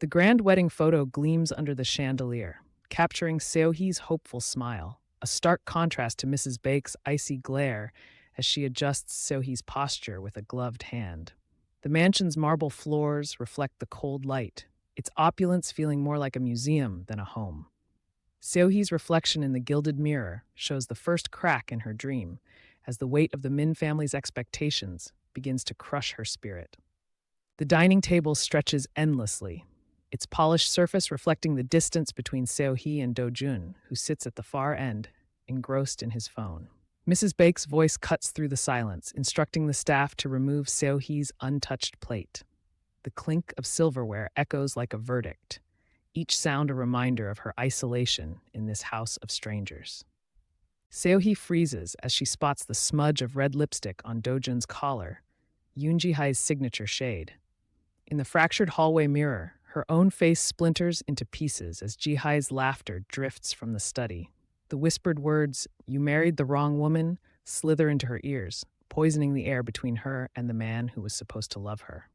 The grand wedding photo gleams under the chandelier, capturing Seo-hee's hopeful smile, a stark contrast to Mrs. Baek's icy glare as she adjusts Seo-hee's posture with a gloved hand. The mansion's marble floors reflect the cold light, its opulence feeling more like a museum than a home. Seo-hee's reflection in the gilded mirror shows the first crack in her dream, as the weight of the Min family's expectations begins to crush her spirit. The dining table stretches endlessly, its polished surface reflecting the distance between Seo-hee and Do-jun, who sits at the far end, engrossed in his phone. Mrs. Baek's voice cuts through the silence, instructing the staff to remove Seo-hee's untouched plate. The clink of silverware echoes like a verdict, each sound a reminder of her isolation in this house of strangers. Seo-hee freezes as she spots the smudge of red lipstick on Do-jun's collar, Yoon Ji-hye's signature shade. In the fractured hallway mirror, her own face splinters into pieces as Ji-hye's laughter drifts from the study. The whispered words, "You married the wrong woman," slither into her ears, poisoning the air between her and the man who was supposed to love her.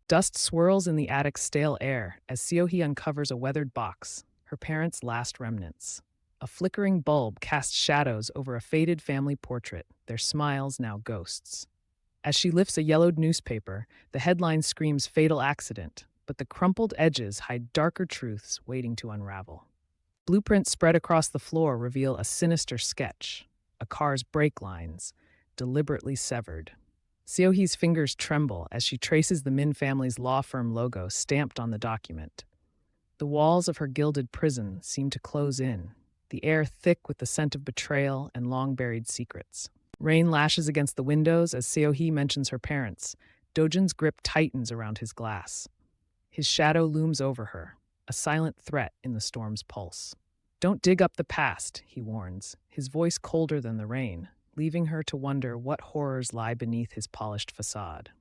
Dust swirls in the attic's stale air as Seo-hee uncovers a weathered box, her parents' last remnants. A flickering bulb casts shadows over a faded family portrait, their smiles now ghosts. As she lifts a yellowed newspaper, the headline screams fatal accident, but the crumpled edges hide darker truths waiting to unravel. Blueprints spread across the floor reveal a sinister sketch, a car's brake lines, deliberately severed. Seo-hee's fingers tremble as she traces the Min family's law firm logo stamped on the document. The walls of her gilded prison seem to close in, the air thick with the scent of betrayal and long-buried secrets. Rain lashes against the windows as Seo-hee mentions her parents. Do-jun's grip tightens around his glass. His shadow looms over her, a silent threat in the storm's pulse. "Don't dig up the past," he warns, his voice colder than the rain, leaving her to wonder what horrors lie beneath his polished facade.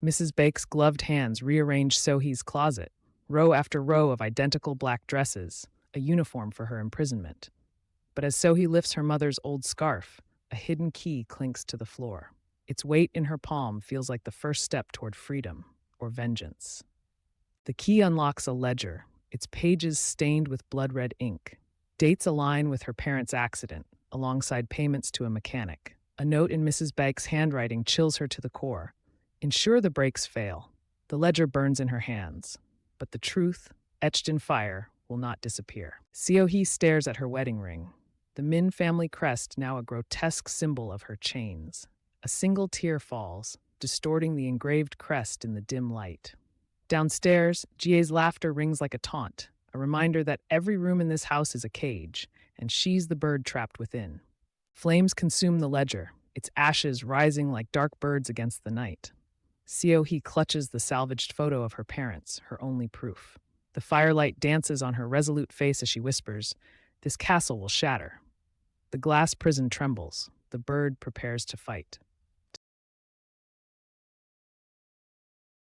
Mrs. Baek's gloved hands rearrange Seo-hee's closet, row after row of identical black dresses, a uniform for her imprisonment. But as Seo-hee lifts her mother's old scarf, a hidden key clinks to the floor. Its weight in her palm feels like the first step toward freedom or vengeance. The key unlocks a ledger, its pages stained with blood-red ink. Dates align with her parents' accident, alongside payments to a mechanic. A note in Mrs. Baek's handwriting chills her to the core. Ensure the brakes fail. The ledger burns in her hands, but the truth, etched in fire, will not disappear. Seo-hee stares at her wedding ring, the Min family crest now a grotesque symbol of her chains. A single tear falls, distorting the engraved crest in the dim light. Downstairs, Ji-hye's laughter rings like a taunt, a reminder that every room in this house is a cage, and she's the bird trapped within. Flames consume the ledger, its ashes rising like dark birds against the night. Seo-hee clutches the salvaged photo of her parents, her only proof. The firelight dances on her resolute face as she whispers, "This castle will shatter." The glass prison trembles. The bird prepares to fight.